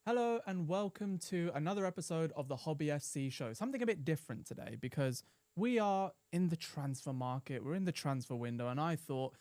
Hello and welcome to another episode of the Hobby FC show. Something a bit different today because we are in the transfer market. We're in the transfer window, and I thought,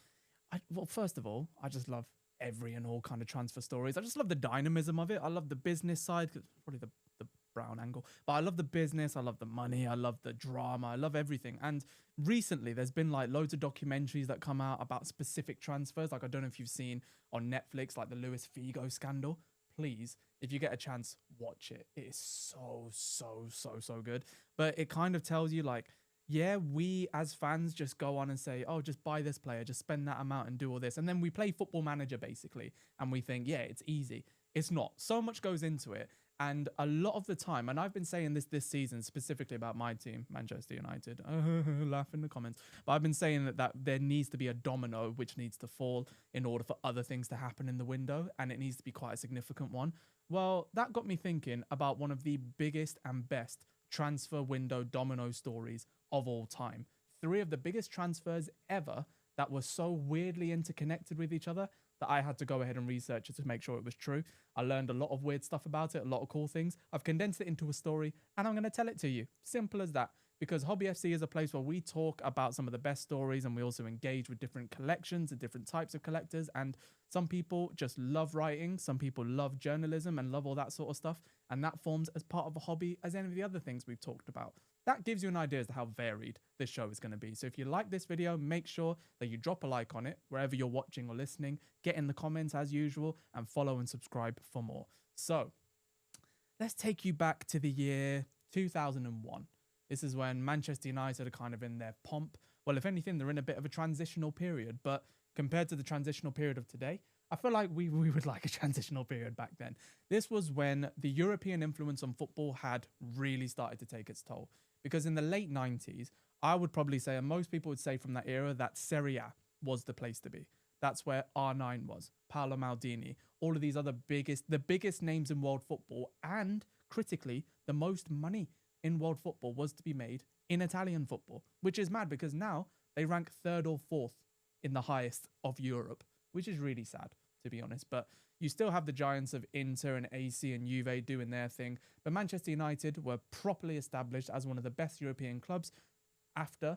well, first of all, I just love every and all kind of transfer stories. I just love the dynamism of it. I love the business side, 'cause probably the brown angle, but I love the business. I love the money. I love the drama. I love everything. And recently, there's been like loads of documentaries that come out about specific transfers. Like I don't know if you've seen on Netflix, like the Luis Figo scandal. Please, if you get a chance, watch it. It is so good. But it kind of tells you like, yeah, we as fans just go on and say, oh, just buy this player, just spend that amount and do all this. And then we play Football Manager basically. And we think, yeah, it's easy. It's not. So much goes into it. And a lot of the time, and I've been saying this season specifically about my team, Manchester United, laugh in the comments, but I've been saying that there needs to be a domino which needs to fall in order for other things to happen in the window, and it needs to be quite a significant one. Well, that got me thinking about one of the biggest and best transfer window domino stories of all time. Three of the biggest transfers ever that were so weirdly interconnected with each other that I had to go ahead and research it to make sure it was true. I learned a lot of weird stuff about it, a lot of cool things. I've condensed it into a story, and I'm going to tell it to you. Simple as that. Because Hobby FC is a place where we talk about some of the best stories, and we also engage with different collections and different types of collectors. And some people just love writing, some people love journalism and love all that sort of stuff. And that forms as part of a hobby as any of the other things we've talked about. That gives you an idea as to how varied this show is going to be. So if you like this video, make sure that you drop a like on it wherever you're watching or listening. Get in the comments as usual and follow and subscribe for more. So let's take you back to the year 2001. This is when Manchester United are kind of in their pomp. Well, if anything, they're in a bit of a transitional period. But compared to the transitional period of today, I feel like we would like a transitional period back then. This was when the European influence on football had really started to take its toll. Because in the late 90s, I would probably say, and most people would say from that era, that Serie A was the place to be. That's where R9 was, Paolo Maldini, all of these other the biggest names in world football, and critically, the most money in world football was to be made in Italian football, which is mad because now they rank third or fourth in the highest of Europe, which is really sad, to be honest. But you still have the giants of Inter and AC and Juve doing their thing. But Manchester United were properly established as one of the best European clubs after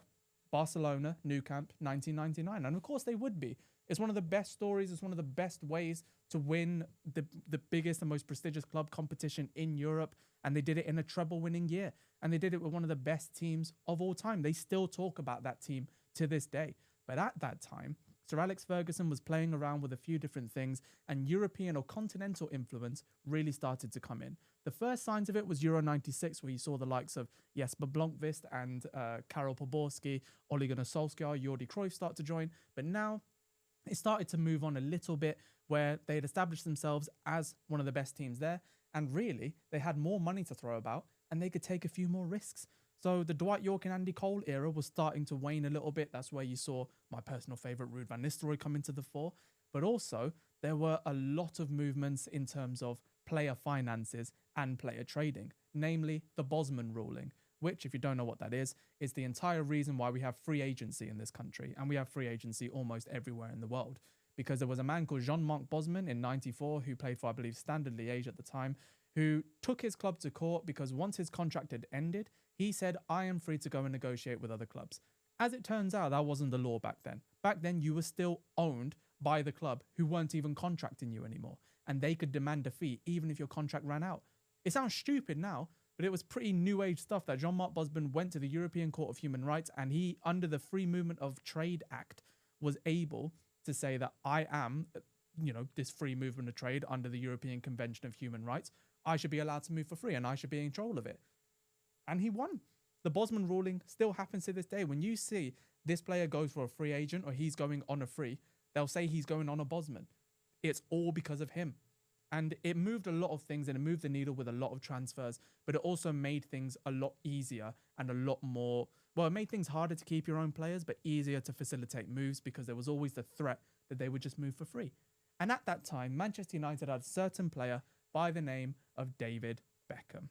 Barcelona, Nou Camp, 1999. And of course they would be. It's one of the best stories. It's one of the best ways to win the biggest and most prestigious club competition in Europe. And they did it in a treble-winning year. And they did it with one of the best teams of all time. They still talk about that team to this day. But at that time, Sir Alex Ferguson was playing around with a few different things, and European or continental influence really started to come in. The first signs of it was Euro 96, where you saw the likes of Jesper Blomqvist and Karol Poborski, Ole Gunnar Solskjaer, Jordi Cruyff start to join. But now it started to move on a little bit, where they had established themselves as one of the best teams there, and really, they had more money to throw about, and they could take a few more risks. So the Dwight York and Andy Cole era was starting to wane a little bit. That's where you saw my personal favourite, Ruud van Nistelrooy, come into the fore. But also, there were a lot of movements in terms of player finances and player trading, namely the Bosman ruling, which, if you don't know what that is the entire reason why we have free agency in this country. And we have free agency almost everywhere in the world. Because there was a man called Jean-Marc Bosman in 94 who played for, I believe, Standard Liège at the time, who took his club to court because once his contract had ended, he said, I am free to go and negotiate with other clubs. As it turns out, that wasn't the law back then. Back then, you were still owned by the club who weren't even contracting you anymore. And they could demand a fee even if your contract ran out. It sounds stupid now, but it was pretty new age stuff that Jean-Marc Bosman went to the European Court of Human Rights, and he, under the Free Movement of Trade Act, was able to say that I am, this free movement of trade under the European Convention of Human Rights. I should be allowed to move for free and I should be in control of it. And he won. The Bosman ruling still happens to this day. When you see this player goes for a free agent or he's going on a free, they'll say he's going on a Bosman. It's all because of him. And it moved a lot of things, and it moved the needle with a lot of transfers, but it also made things a lot easier and a lot more, well, it made things harder to keep your own players, but easier to facilitate moves because there was always the threat that they would just move for free. And at that time, Manchester United had a certain player by the name of David Beckham.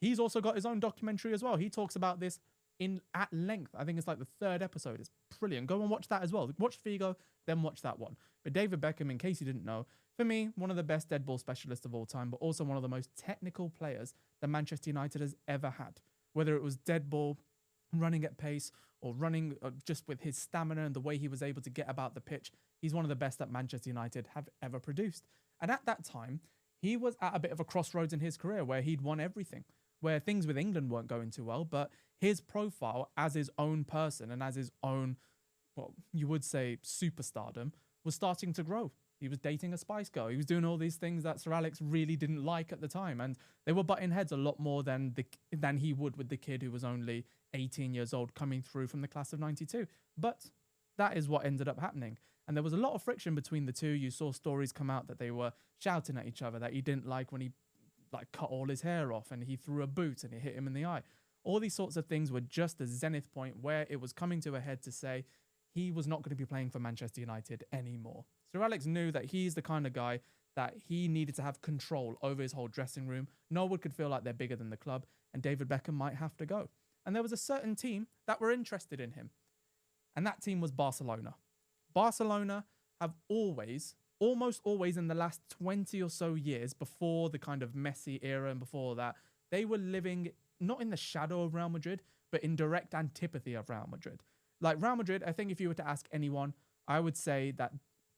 He's also got his own documentary as well. He talks about this in at length. I think it's like the third episode. It's brilliant. Go and watch that as well. Watch Figo, then watch that one. But David Beckham, in case you didn't know, for me, one of the best dead ball specialists of all time, but also one of the most technical players that Manchester United has ever had. Whether it was dead ball, running at pace, or running just with his stamina and the way he was able to get about the pitch, he's one of the best that Manchester United have ever produced. And at that time, he was at a bit of a crossroads in his career where he'd won everything, where things with England weren't going too well, but his profile as his own person and as his own, well, you would say superstardom, was starting to grow. He was dating a Spice Girl. He was doing all these things that Sir Alex really didn't like at the time, and they were butting heads a lot more than he would with the kid who was only 18 years old coming through from the class of 92. But that is what ended up happening. And there was a lot of friction between the two. You saw stories come out that they were shouting at each other, that he didn't like when he cut all his hair off and he threw a boot and it hit him in the eye. All these sorts of things were just the zenith point where it was coming to a head to say he was not going to be playing for Manchester United anymore. Sir Alex knew that he's the kind of guy that he needed to have control over his whole dressing room. No one could feel like they're bigger than the club, and David Beckham might have to go. And there was a certain team that were interested in him, and that team was Barcelona. Barcelona have almost always in the last 20 or so years, before the kind of Messi era and before that, they were living not in the shadow of Real Madrid, but in direct antipathy of Real Madrid. Like Real Madrid, I think if you were to ask anyone, I would say that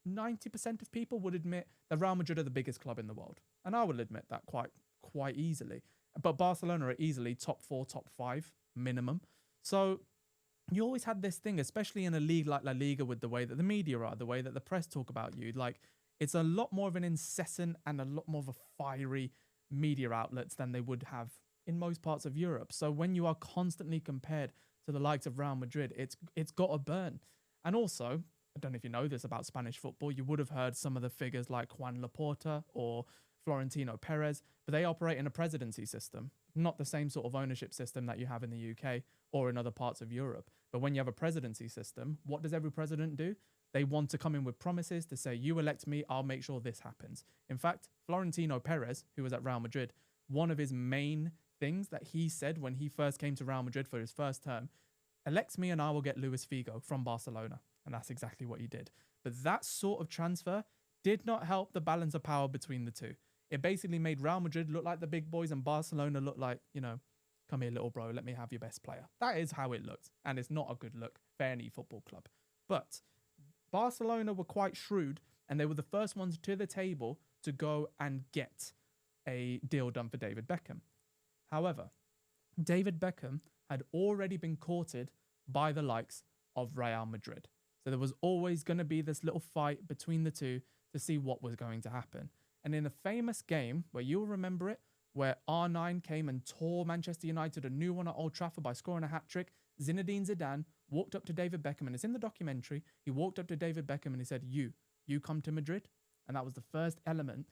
90% of people would admit that Real Madrid are the biggest club in the world. And I will admit that quite easily. But Barcelona are easily top 4, top 5 minimum. So you always had this thing, especially in a league like La Liga, with the way that the media are, the way that the press talk about you. Like, it's a lot more of an incessant and a lot more of a fiery media outlets than they would have in most parts of Europe. So when you are constantly compared to the likes of Real Madrid, it's got to burn. And also, I don't know if you know this about Spanish football, you would have heard some of the figures like Juan Laporta or Florentino Perez, but they operate in a presidency system, not the same sort of ownership system that you have in the UK or in other parts of Europe. But when you have a presidency system, what does every president do? They want to come in with promises to say, you elect me, I'll make sure this happens. In fact, Florentino Perez, who was at Real Madrid, one of his main things that he said when he first came to Real Madrid for his first term, elect me and I will get Luis Figo from Barcelona. And that's exactly what he did. But that sort of transfer did not help the balance of power between the two. It basically made Real Madrid look like the big boys and Barcelona look like, come here, little bro, let me have your best player. That is how it looked. And it's not a good look for any football club. But Barcelona were quite shrewd, and they were the first ones to the table to go and get a deal done for David Beckham. However, David Beckham had already been courted by the likes of Real Madrid. So there was always going to be this little fight between the two to see what was going to happen. And in a famous game, where you'll remember it, where R9 came and tore Manchester United a new one at Old Trafford by scoring a hat-trick, Zinedine Zidane walked up to David Beckham, and it's in the documentary, he walked up to David Beckham and he said, you come to Madrid? And that was the first element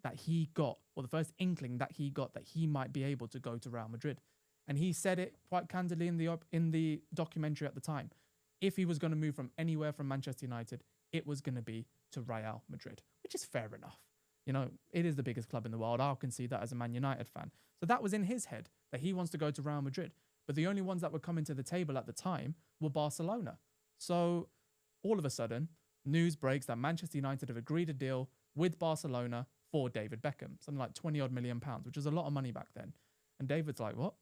that he got, or the first inkling that he got, that he might be able to go to Real Madrid. And he said it quite candidly in the documentary at the time. If he was going to move from anywhere from Manchester United, it was going to be to Real Madrid, which is fair enough. It is the biggest club in the world. I'll concede that as a Man United fan. So that was in his head, that he wants to go to Real Madrid. But the only ones that were coming to the table at the time were Barcelona. So all of a sudden, news breaks that Manchester United have agreed a deal with Barcelona for David Beckham, something like 20 odd million pounds, which is a lot of money back then. And David's like, what?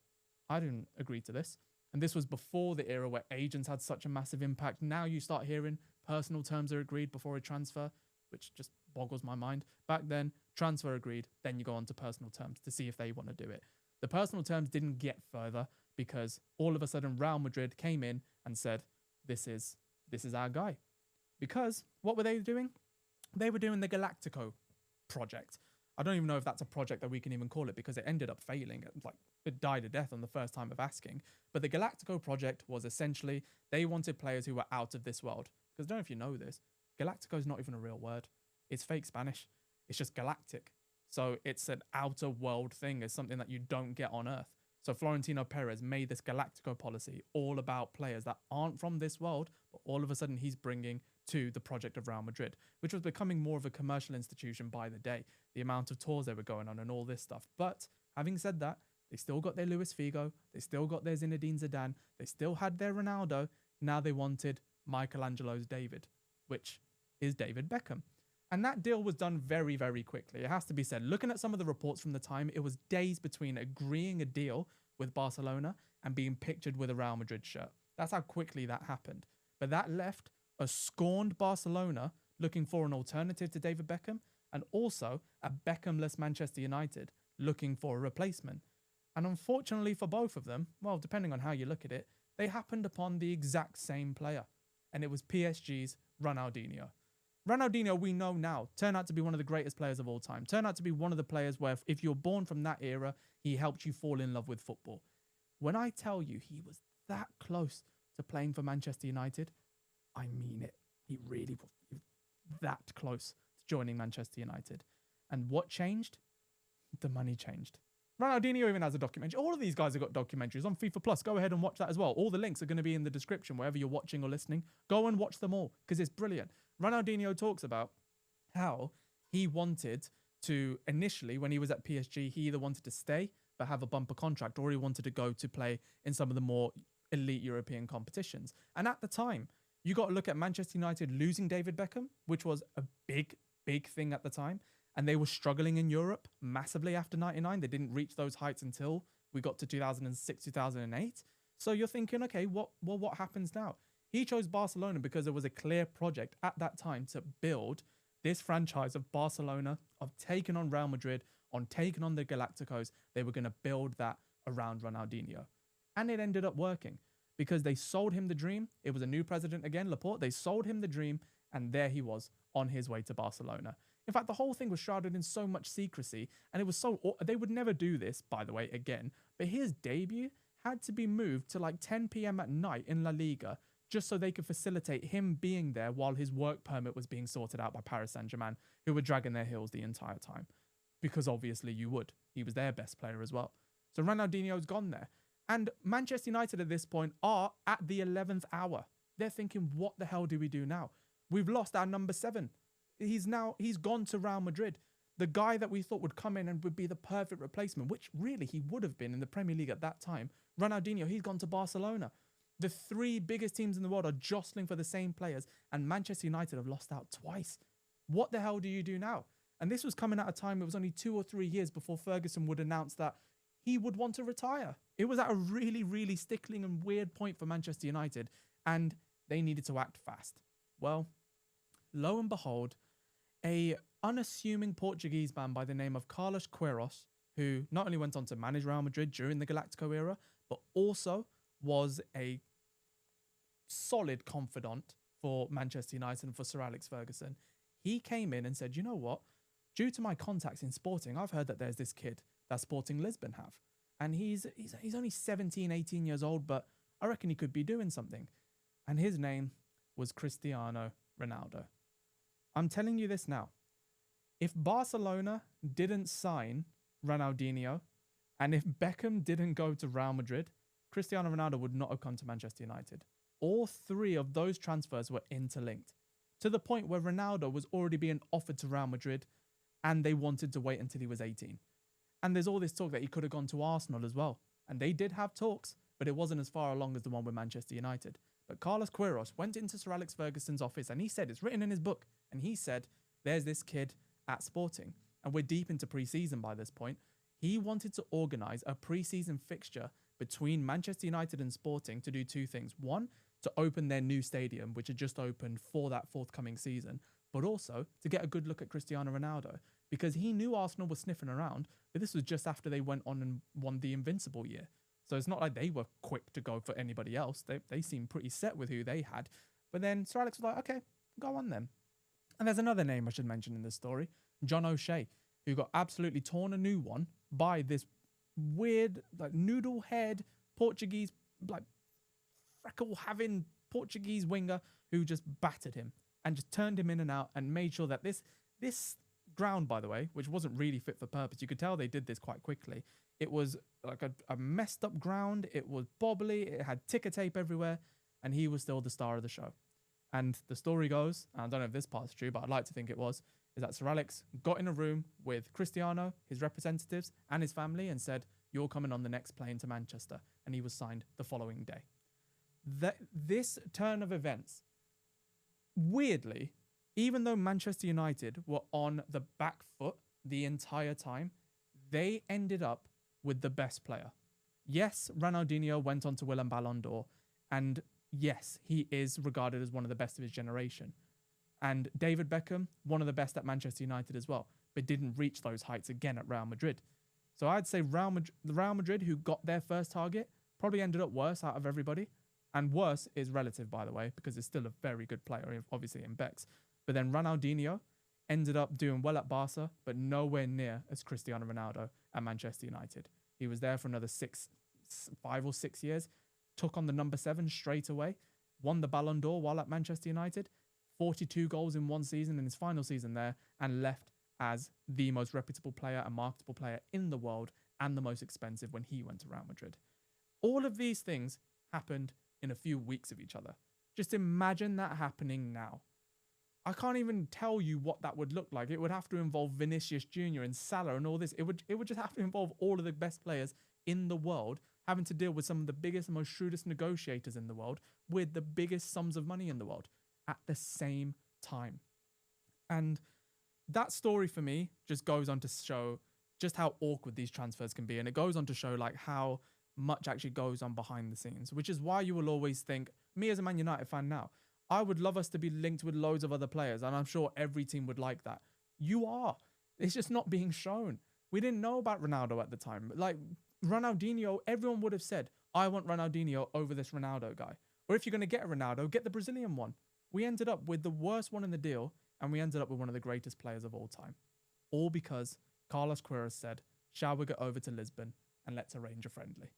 I didn't agree to this. And this was before the era where agents had such a massive impact. Now you start hearing personal terms are agreed before a transfer, which just boggles my mind. Back then, transfer agreed, then you go on to personal terms to see if they want to do it. The personal terms didn't get further because all of a sudden Real Madrid came in and said, this is our guy. Because what were they doing? They were doing the Galactico project. I don't even know if that's a project that we can even call it, because it ended up failing. It died a death on the first time of asking. But the Galactico project was essentially, they wanted players who were out of this world. Because I don't know if you know this, Galactico is not even a real word. It's fake Spanish. It's just galactic. So it's an outer world thing. It's something that you don't get on Earth. So Florentino Perez made this Galactico policy all about players that aren't from this world, but all of a sudden he's bringing to the project of Real Madrid, which was becoming more of a commercial institution by the day, the amount of tours they were going on and all this stuff. But having said that, They still got their Luis Figo. They still got their Zinedine Zidane. They still had their Ronaldo. Now they wanted Michelangelo's David, which is David Beckham. And that deal was done very, very quickly. It has to be said. Looking at some of the reports from the time, it was days between agreeing a deal with Barcelona and being pictured with a Real Madrid shirt. That's how quickly that happened. But that left a scorned Barcelona looking for an alternative to David Beckham, and also a Beckham-less Manchester United looking for a replacement. And unfortunately for both of them, well, depending on how you look at it, they happened upon the exact same player. And it was PSG's Ronaldinho. Ronaldinho, we know now, turned out to be one of the greatest players of all time. Turned out to be one of the players where if you're born from that era, he helped you fall in love with football. When I tell you he was that close to playing for Manchester United, I mean it. He really was that close to joining Manchester United. And what changed? The money changed. Ronaldinho even has a documentary. All of these guys have got documentaries on FIFA Plus. Go ahead and watch that as well. All the links are going to be in the description wherever you're watching or listening. Go and watch them all because it's brilliant. Ronaldinho talks about how he wanted to, initially, when he was at PSG, he either wanted to stay but have a bumper contract, or he wanted to go to play in some of the more elite European competitions. And at the time, you got to look at Manchester United losing David Beckham, which was a big, big thing at the time. And they were struggling in Europe massively after 99. They didn't reach those heights until we got to 2006, 2008. So you're thinking, okay, what happens now? He chose Barcelona because there was a clear project at that time to build this franchise of Barcelona, of taking on Real Madrid, on taking on the Galacticos. They were going to build that around Ronaldinho. And it ended up working because they sold him the dream. It was a new president again, Laporte. They sold him the dream, and there he was on his way to Barcelona. In fact, the whole thing was shrouded in so much secrecy, and it was so... They would never do this, by the way, again. But his debut had to be moved to like 10 p.m. at night in La Liga just so they could facilitate him being there while his work permit was being sorted out by Paris Saint-Germain, who were dragging their heels the entire time. Because obviously you would. He was their best player as well. So Ronaldinho's gone there. And Manchester United at this point are at the 11th hour. They're thinking, what the hell do we do now? We've lost our number 7. He's gone to Real Madrid. The guy that we thought would come in and would be the perfect replacement, which really he would have been in the Premier League at that time. Ronaldinho, he's gone to Barcelona. The 3 biggest teams in the world are jostling for the same players, and Manchester United have lost out twice. What the hell do you do now? And this was coming at a time, it was only 2 or 3 years before Ferguson would announce that he would want to retire. It was at a really, really stickling and weird point for Manchester United, and they needed to act fast. Well, lo and behold, a unassuming Portuguese man by the name of Carlos Queiroz, who not only went on to manage Real Madrid during the Galactico era, but also was a solid confidant for Manchester United and for Sir Alex Ferguson. He came in and said, you know what? Due to my contacts in Sporting, I've heard that there's this kid that Sporting Lisbon have. And he's only 17, 18 years old, but I reckon he could be doing something. And his name was Cristiano Ronaldo. I'm telling you this now. If Barcelona didn't sign Ronaldinho, and if Beckham didn't go to Real Madrid, Cristiano Ronaldo would not have come to Manchester United. All 3 of those transfers were interlinked, to the point where Ronaldo was already being offered to Real Madrid, and they wanted to wait until he was 18. And there's all this talk that he could have gone to Arsenal as well. And they did have talks, but it wasn't as far along as the one with Manchester United. But Carlos Queiroz went into Sir Alex Ferguson's office, and he said, it's written in his book, and he said, there's this kid at Sporting, and we're deep into pre-season by this point. He wanted to organise a pre-season fixture between Manchester United and Sporting to do 2 things. One, to open their new stadium, which had just opened for that forthcoming season, but also to get a good look at Cristiano Ronaldo, because he knew Arsenal was sniffing around, but this was just after they went on and won the Invincible year. So it's not like they were quick to go for anybody else. They seemed pretty set with who they had. But then Sir Alex was like, okay, go on then. And there's another name I should mention in this story, John O'Shea, who got absolutely torn a new one by this weird, like, noodle-haired Portuguese, like, freckle-having Portuguese winger who just battered him and just turned him in and out and made sure that this ground, by the way, which wasn't really fit for purpose, you could tell they did this quite quickly. It was like a messed up ground. It was bobbly. It had ticker tape everywhere. And he was still the star of the show. And the story goes, and I don't know if this part's true, but I'd like to think it was, is that Sir Alex got in a room with Cristiano, his representatives, and his family and said, you're coming on the next plane to Manchester. And he was signed the following day. This turn of events, weirdly, even though Manchester United were on the back foot the entire time, they ended up with the best player. Yes, Ronaldinho went on to win a Ballon d'Or, and yes, he is regarded as one of the best of his generation. And David Beckham, one of the best at Manchester United as well, but didn't reach those heights again at Real Madrid. So I'd say Real Madrid, who got their first target, probably ended up worse out of everybody. And worse is relative, by the way, because it's still a very good player, obviously, in Becks. But then Ronaldinho ended up doing well at Barca, but nowhere near as Cristiano Ronaldo at Manchester United. He was there for another 5 or 6 years, took on the number 7 straight away, won the Ballon d'Or while at Manchester United, 42 goals in one season in his final season there, and left as the most reputable player and marketable player in the world and the most expensive when he went to Real Madrid. All of these things happened in a few weeks of each other. Just imagine that happening now. I can't even tell you what that would look like. It would have to involve Vinicius Jr. and Salah and all this. It would just have to involve all of the best players in the world having to deal with some of the biggest and most shrewdest negotiators in the world with the biggest sums of money in the world at the same time. And that story for me just goes on to show just how awkward these transfers can be. And it goes on to show like how much actually goes on behind the scenes, which is why you will always think, me as a Man United fan now, I would love us to be linked with loads of other players. And I'm sure every team would like that. You are. It's just not being shown. We didn't know about Ronaldo at the time. Like Ronaldinho, everyone would have said, I want Ronaldinho over this Ronaldo guy. Or if you're going to get a Ronaldo, get the Brazilian one. We ended up with the worst one in the deal, and we ended up with one of the greatest players of all time. All because Carlos Queiroz said, shall we go over to Lisbon and let's arrange a friendly?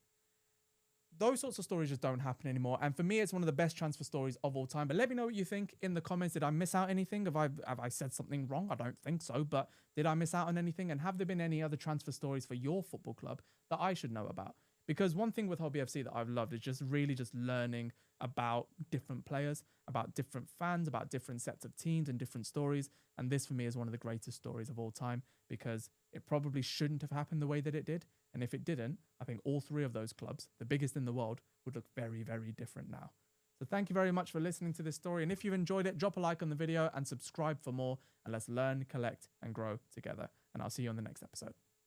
Those sorts of stories just don't happen anymore. And for me, it's one of the best transfer stories of all time. But let me know what you think in the comments. Did I miss out anything? Have I said something wrong? I don't think so. But did I miss out on anything? And have there been any other transfer stories for your football club that I should know about? Because one thing with Hobby FC that I've loved is just really just learning about different players, about different fans, about different sets of teams and different stories. And this for me is one of the greatest stories of all time because it probably shouldn't have happened the way that it did. And if it didn't, I think all 3 of those clubs, the biggest in the world, would look very, very different now. So thank you very much for listening to this story. And if you've enjoyed it, drop a like on the video and subscribe for more. And let's learn, collect, and grow together. And I'll see you on the next episode.